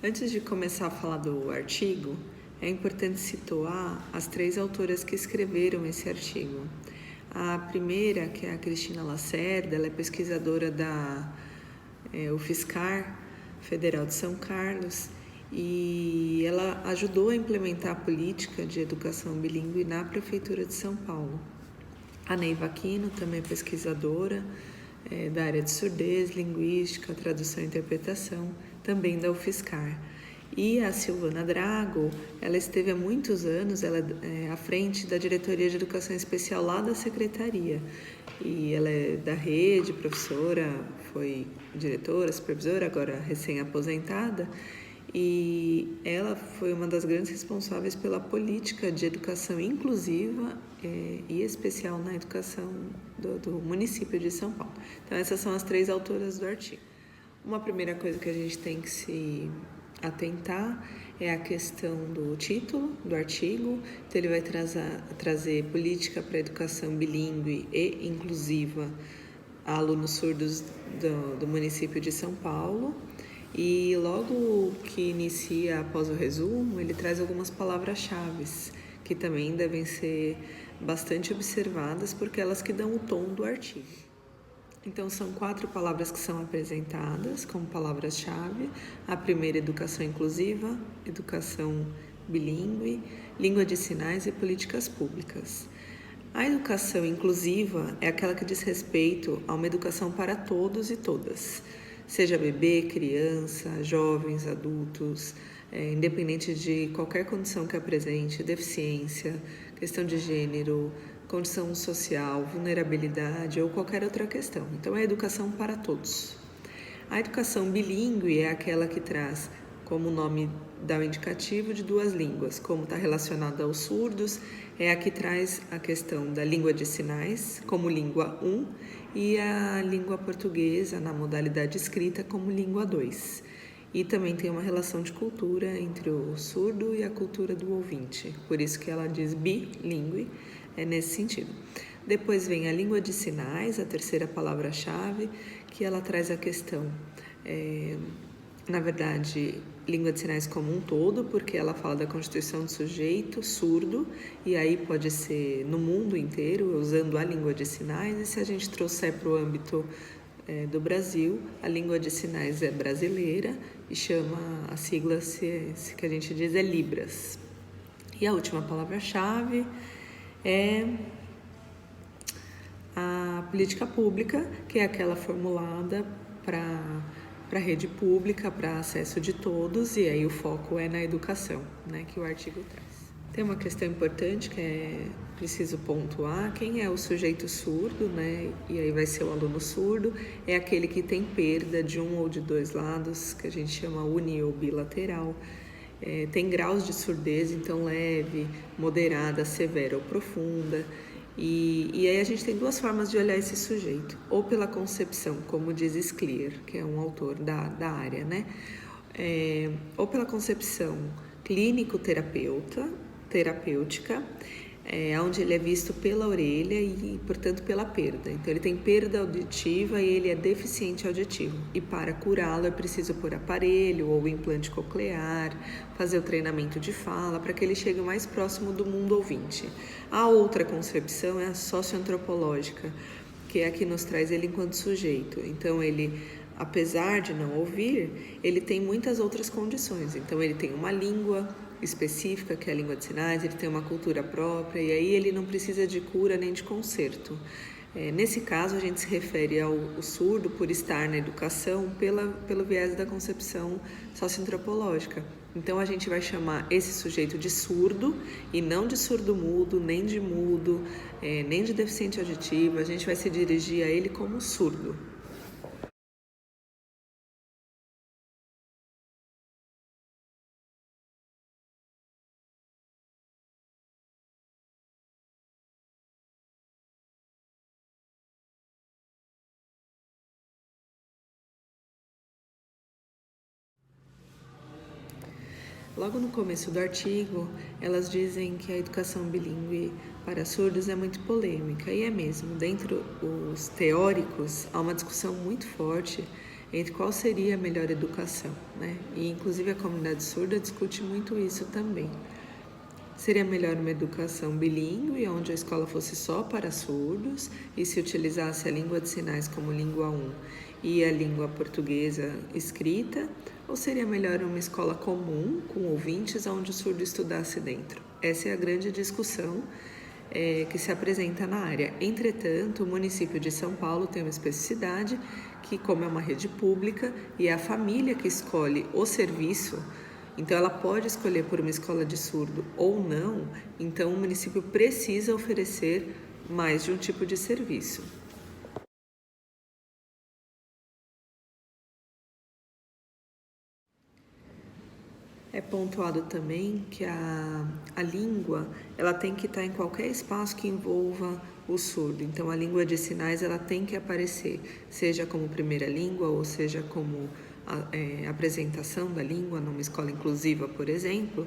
Antes de começar a falar do artigo, é importante situar as 3 autoras que escreveram esse artigo. A primeira, que é a Cristina Lacerda, ela é pesquisadora da UFSCar, Federal de São Carlos, e ela ajudou a implementar a política de educação bilíngue na Prefeitura de São Paulo. A Neiva Aquino, também pesquisadora da área de surdez, linguística, tradução e interpretação, também da UFSCar. E a Silvana Drago, ela esteve há muitos anos à frente da Diretoria de Educação Especial lá da Secretaria. E ela é da rede, professora, foi diretora, supervisora, agora recém-aposentada. E ela foi uma das grandes responsáveis pela política de educação inclusiva e especial na educação do município de São Paulo. Então, essas são as 3 autoras do artigo. Uma primeira coisa que a gente tem que se atentar é a questão do título do artigo. Então, ele vai trazer política para a educação bilíngue e inclusiva a alunos surdos do município de São Paulo. E logo que inicia após o resumo, ele traz algumas palavras-chave que também devem ser bastante observadas, porque elas que dão o tom do artigo. Então, são 4 palavras que são apresentadas como palavras-chave. A primeira, educação inclusiva, educação bilíngue, língua de sinais e políticas públicas. A educação inclusiva é aquela que diz respeito a uma educação para todos e todas, seja bebê, criança, jovens, adultos, independente de qualquer condição que apresente, deficiência, questão de gênero, condição social, vulnerabilidade ou qualquer outra questão. Então, é a educação para todos. A educação bilíngue é aquela que traz, como o nome dá o indicativo, de 2 línguas. Como está relacionada aos surdos, é a que traz a questão da língua de sinais como língua 1 e a língua portuguesa na modalidade escrita como língua 2. E também tem uma relação de cultura entre o surdo e a cultura do ouvinte. Por isso que ela diz bilíngue, é nesse sentido. Depois vem a língua de sinais, a terceira palavra-chave, que ela traz a questão, na verdade, língua de sinais como um todo, porque ela fala da constituição do sujeito surdo, e aí pode ser no mundo inteiro, usando a língua de sinais, e se a gente trouxer para o âmbito do Brasil, a língua de sinais é brasileira e chama, a sigla que a gente diz é Libras. E a última palavra-chave é a política pública, que é aquela formulada para a rede pública, para acesso de todos, e aí o foco é na educação, né, que o artigo traz. Tem uma questão importante que é preciso pontuar: quem é o sujeito surdo, né? E aí vai ser o aluno surdo, é aquele que tem perda de um ou de 2 lados, que a gente chama uni ou bilateral. Tem graus de surdez, então leve, moderada, severa ou profunda. E aí a gente tem 2 formas de olhar esse sujeito: ou pela concepção, como diz Scliar, que é um autor da área, né? Ou pela concepção clínico-terapêutica, onde ele é visto pela orelha e, portanto, pela perda. Então, ele tem perda auditiva e ele é deficiente auditivo. E para curá-lo é preciso pôr aparelho ou implante coclear, fazer o treinamento de fala para que ele chegue mais próximo do mundo ouvinte. A outra concepção é a socioantropológica, que é a que nos traz ele enquanto sujeito. Então, ele, apesar de não ouvir, ele tem muitas outras condições. Então, ele tem uma língua específica, que é a língua de sinais, ele tem uma cultura própria, e aí ele não precisa de cura nem de conserto. Nesse caso, a gente se refere ao surdo por estar na educação pelo viés da concepção socioantropológica. Então, a gente vai chamar esse sujeito de surdo, e não de surdo-mudo, nem de mudo, nem de deficiente auditivo. A gente vai se dirigir a ele como surdo. Logo no começo do artigo, elas dizem que a educação bilíngue para surdos é muito polêmica, e é mesmo. Dentre os teóricos, há uma discussão muito forte entre qual seria a melhor educação, né? E inclusive a comunidade surda discute muito isso também. Seria melhor uma educação bilíngue, onde a escola fosse só para surdos e se utilizasse a língua de sinais como língua 1 e a língua portuguesa escrita? Ou seria melhor uma escola comum, com ouvintes, onde o surdo estudasse dentro? Essa é a grande discussão que se apresenta na área. Entretanto, o município de São Paulo tem uma especificidade que, como é uma rede pública e é a família que escolhe o serviço, então ela pode escolher por uma escola de surdo ou não, então o município precisa oferecer mais de um tipo de serviço. É pontuado também que a língua ela tem que estar em qualquer espaço que envolva o surdo. Então, a língua de sinais ela tem que aparecer, seja como primeira língua ou seja como apresentação da língua numa escola inclusiva, por exemplo.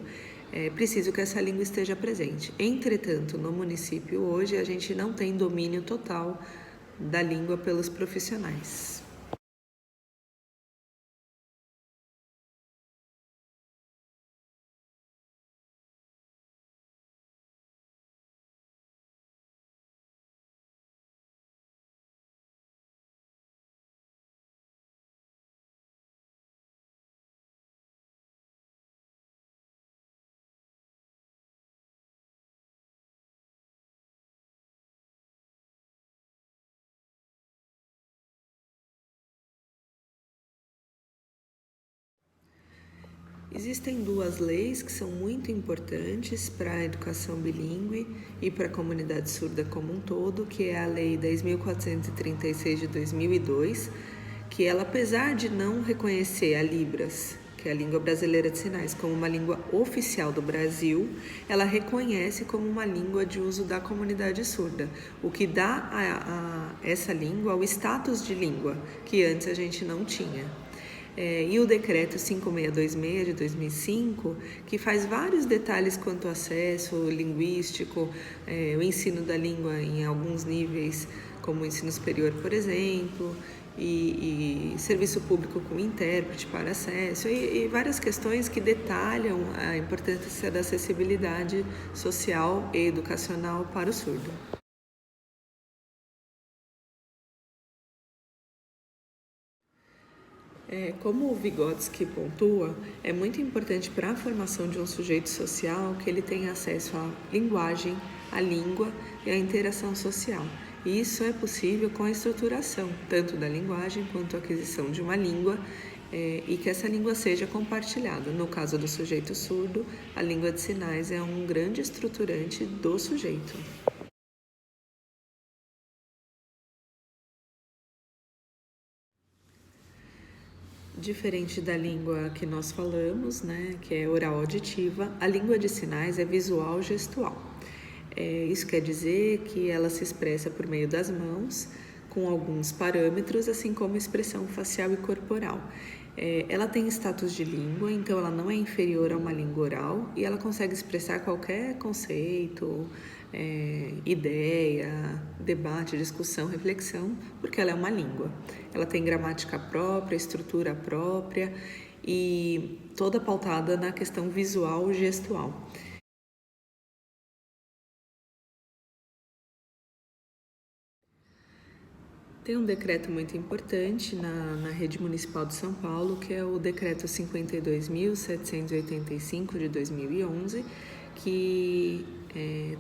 É preciso que essa língua esteja presente. Entretanto, no município hoje a gente não tem domínio total da língua pelos profissionais. Existem duas leis que são muito importantes para a educação bilíngue e para a comunidade surda como um todo, que é a Lei 10.436 de 2002, que ela, apesar de não reconhecer a Libras, que é a língua brasileira de sinais, como uma língua oficial do Brasil, ela reconhece como uma língua de uso da comunidade surda, o que dá a essa língua o status de língua, que antes a gente não tinha. E o decreto 5626 de 2005, que faz vários detalhes quanto ao acesso linguístico, o ensino da língua em alguns níveis, como o ensino superior, por exemplo, e serviço público com intérprete para acesso, e várias questões que detalham a importância da acessibilidade social e educacional para o surdo. Como o Vygotsky pontua, é muito importante para a formação de um sujeito social que ele tenha acesso à linguagem, à língua e à interação social. E isso é possível com a estruturação, tanto da linguagem quanto a aquisição de uma língua, e que essa língua seja compartilhada. No caso do sujeito surdo, a língua de sinais é um grande estruturante do sujeito. Diferente da língua que nós falamos, né, que é oral auditiva, a língua de sinais é visual gestual. Isso quer dizer que ela se expressa por meio das mãos, com alguns parâmetros, assim como expressão facial e corporal. Ela tem status de língua, então ela não é inferior a uma língua oral e ela consegue expressar qualquer conceito, ideia, debate, discussão, reflexão, porque ela é uma língua. Ela tem gramática própria, estrutura própria e toda pautada na questão visual e gestual. Tem um decreto muito importante na rede municipal de São Paulo, que é o decreto 52.785 de 2011, que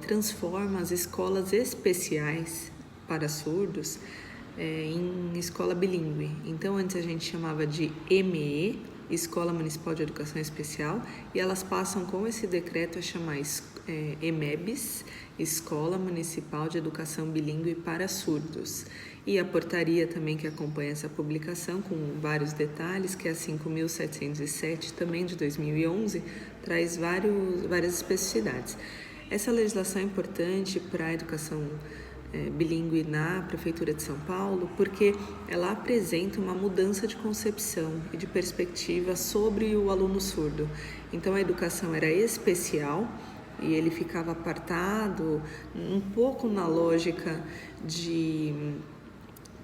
transforma as escolas especiais para surdos em escola bilíngue. Então, antes a gente chamava de EME, Escola Municipal de Educação Especial, e elas passam com esse decreto a chamar EMEBs, Escola Municipal de Educação Bilíngue para Surdos. E a portaria também que acompanha essa publicação, com vários detalhes, que é a 5.707, também de 2011, traz várias especificidades. Essa legislação é importante para a educação bilíngue na Prefeitura de São Paulo, porque ela apresenta uma mudança de concepção e de perspectiva sobre o aluno surdo. Então, a educação era especial e ele ficava apartado um pouco na lógica de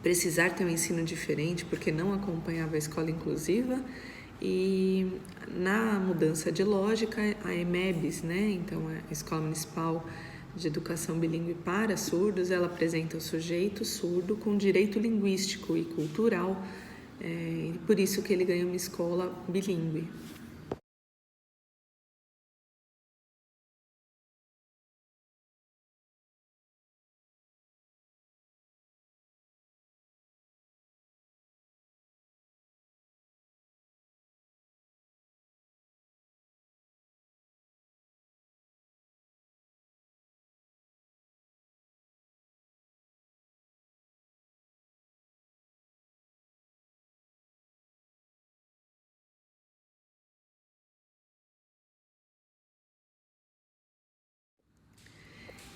precisar ter um ensino diferente porque não acompanhava a escola inclusiva. E na mudança de lógica, a EMEBS, né, então a Escola Municipal de Educação Bilíngue para Surdos, ela apresenta o sujeito surdo com direito linguístico e cultural, e por isso que ele ganha uma escola bilíngue.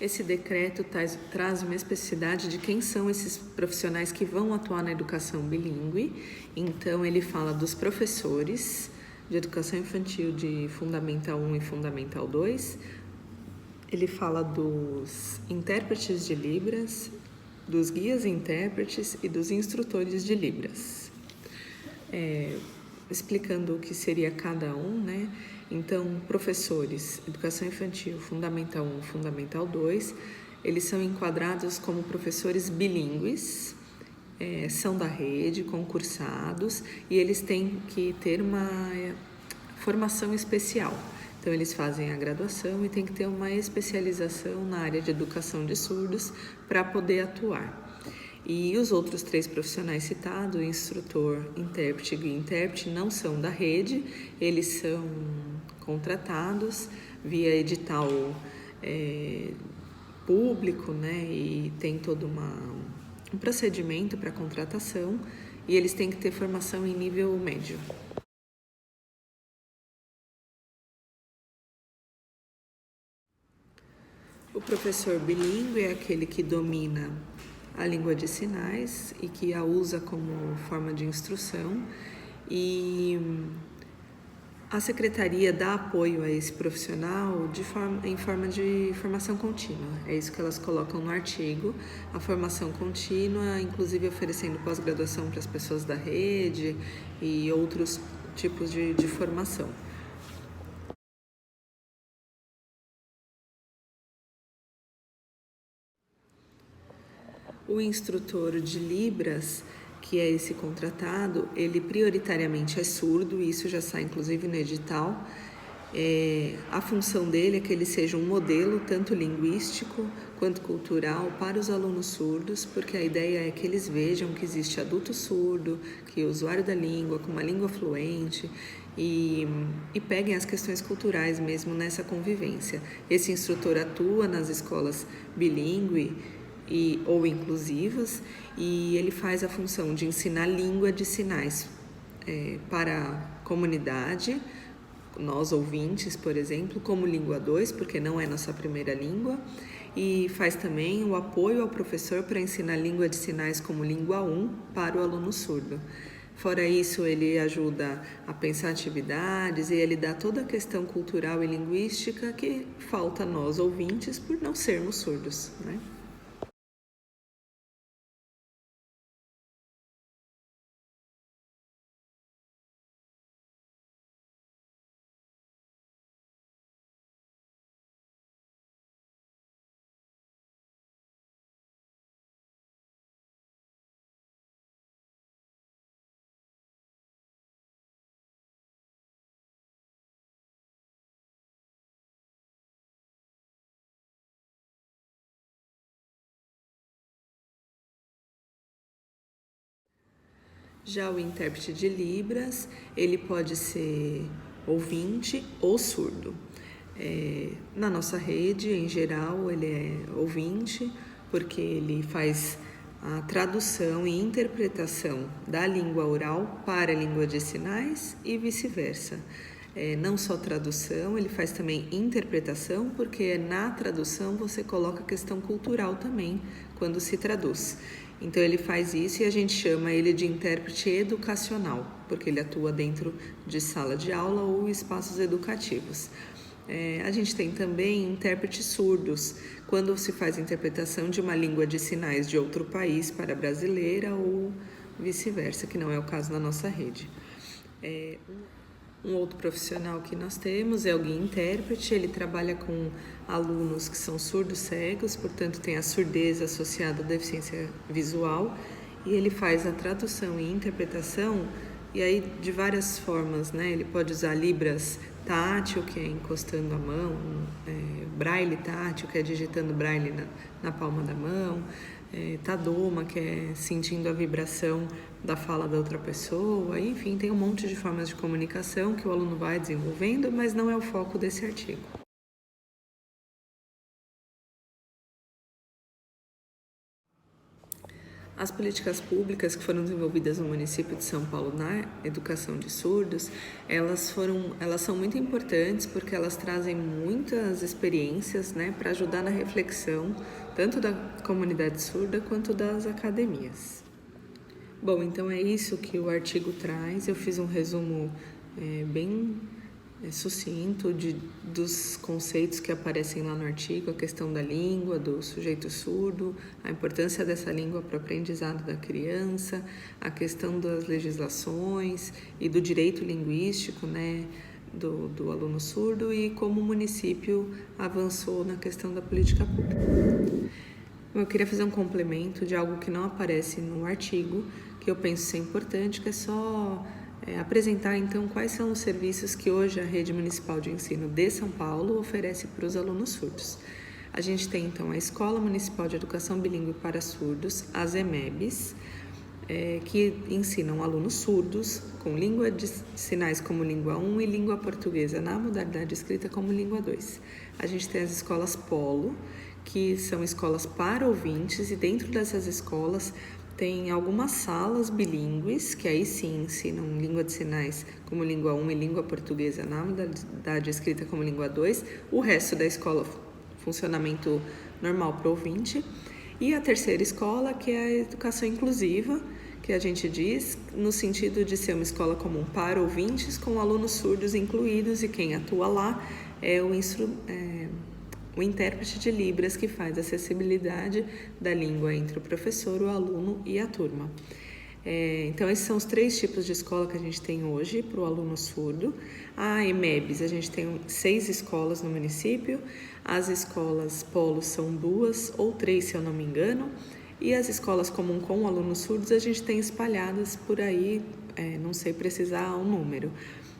Esse decreto traz uma especificidade de quem são esses profissionais que vão atuar na educação bilíngue. Então, ele fala dos professores de educação infantil de Fundamental 1 e Fundamental 2. Ele fala dos intérpretes de Libras, dos guias intérpretes e dos instrutores de Libras. Explicando o que seria cada um, né? Então, professores, educação infantil, Fundamental 1, Fundamental 2, eles são enquadrados como professores bilíngues, são da rede, concursados, e eles têm que ter uma formação especial. Então, eles fazem a graduação e tem que ter uma especialização na área de educação de surdos para poder atuar. E os outros 3 profissionais citados, instrutor, intérprete e guia intérprete, não são da rede, eles são contratados via edital público, né? E tem todo um procedimento para contratação, e eles têm que ter formação em nível médio. O professor bilíngue é aquele que domina a língua de sinais e que a usa como forma de instrução, e a secretaria dá apoio a esse profissional em forma de formação contínua. É isso que elas colocam no artigo, a formação contínua, inclusive oferecendo pós-graduação para as pessoas da rede e outros tipos de formação. O instrutor de Libras, que é esse contratado, ele prioritariamente é surdo, e isso já sai inclusive no edital. A função dele é que ele seja um modelo tanto linguístico quanto cultural para os alunos surdos, porque a ideia é que eles vejam que existe adulto surdo, que é usuário da língua, com uma língua fluente, e peguem as questões culturais mesmo nessa convivência. Esse instrutor atua nas escolas bilíngue ou inclusivas, e ele faz a função de ensinar língua de sinais para a comunidade, nós ouvintes, por exemplo, como língua 2, porque não é nossa primeira língua, e faz também o apoio ao professor para ensinar língua de sinais como língua 1 para o aluno surdo. Fora isso, ele ajuda a pensar atividades e ele dá toda a questão cultural e linguística que falta a nós ouvintes por não sermos surdos, né? Já o intérprete de Libras, ele pode ser ouvinte ou surdo. Na nossa rede, em geral, ele é ouvinte, porque ele faz a tradução e interpretação da língua oral para a língua de sinais e vice-versa. Não só tradução, ele faz também interpretação, porque na tradução você coloca a questão cultural também, quando se traduz. Então, ele faz isso e a gente chama ele de intérprete educacional, porque ele atua dentro de sala de aula ou espaços educativos. A gente tem também intérpretes surdos, quando se faz interpretação de uma língua de sinais de outro país para a brasileira ou vice-versa, que não é o caso na nossa rede. Um outro profissional que nós temos é o guia intérprete. Ele trabalha com alunos que são surdos cegos, portanto tem a surdez associada à deficiência visual, e ele faz a tradução e interpretação, e aí de várias formas, né? Ele pode usar libras tátil, que é encostando a mão, braille tátil, que é digitando braille na palma da mão, tadoma, que é sentindo a vibração da fala da outra pessoa, enfim, tem um monte de formas de comunicação que o aluno vai desenvolvendo, mas não é o foco desse artigo. As políticas públicas que foram desenvolvidas no município de São Paulo na educação de surdos, elas são muito importantes porque elas trazem muitas experiências, né, para ajudar na reflexão, tanto da comunidade surda quanto das academias. Bom, então é isso que o artigo traz. Eu fiz um resumo bem sucinto dos conceitos que aparecem lá no artigo, a questão da língua, do sujeito surdo, a importância dessa língua para o aprendizado da criança, a questão das legislações e do direito linguístico, né, do aluno surdo, e como o município avançou na questão da política pública. Eu queria fazer um complemento de algo que não aparece no artigo, que eu penso ser importante, que é só apresentar então quais são os serviços que hoje a Rede Municipal de Ensino de São Paulo oferece para os alunos surdos. A gente tem então a Escola Municipal de Educação Bilíngue para Surdos, as EMEBs, que ensinam alunos surdos com língua de sinais como língua 1 e língua portuguesa na modalidade escrita como língua 2. A gente tem as escolas Polo, que são escolas para ouvintes, e dentro dessas escolas tem algumas salas bilíngues, que aí sim ensinam língua de sinais como língua 1 e língua portuguesa na modalidade escrita como língua 2. O resto da escola, funcionamento normal para o ouvinte. E a terceira escola, que é a educação inclusiva, que a gente diz no sentido de ser uma escola comum para ouvintes, com alunos surdos incluídos, e quem atua lá é o intérprete de Libras, que faz a acessibilidade da língua entre o professor, o aluno e a turma. Então, esses são os 3 tipos de escola que a gente tem hoje para o aluno surdo. A EMEBs, a gente tem 6 escolas no município. As escolas Polo são 2 ou 3, se eu não me engano. E as escolas comum com alunos surdos a gente tem espalhadas por aí, não sei precisar o número.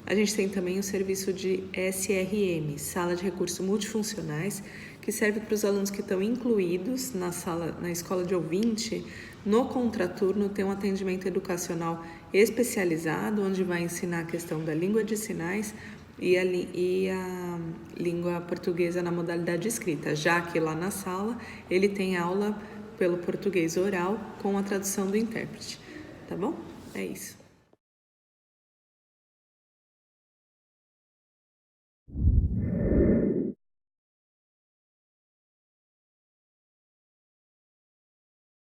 A gente tem também o serviço de SRM, Sala de Recursos Multifuncionais, que serve para os alunos que estão incluídos na escola de ouvinte. No contraturno tem um atendimento educacional especializado, onde vai ensinar a questão da língua de sinais e a língua portuguesa na modalidade escrita, já que lá na sala ele tem aula pelo português oral com a tradução do intérprete. Tá bom? É isso.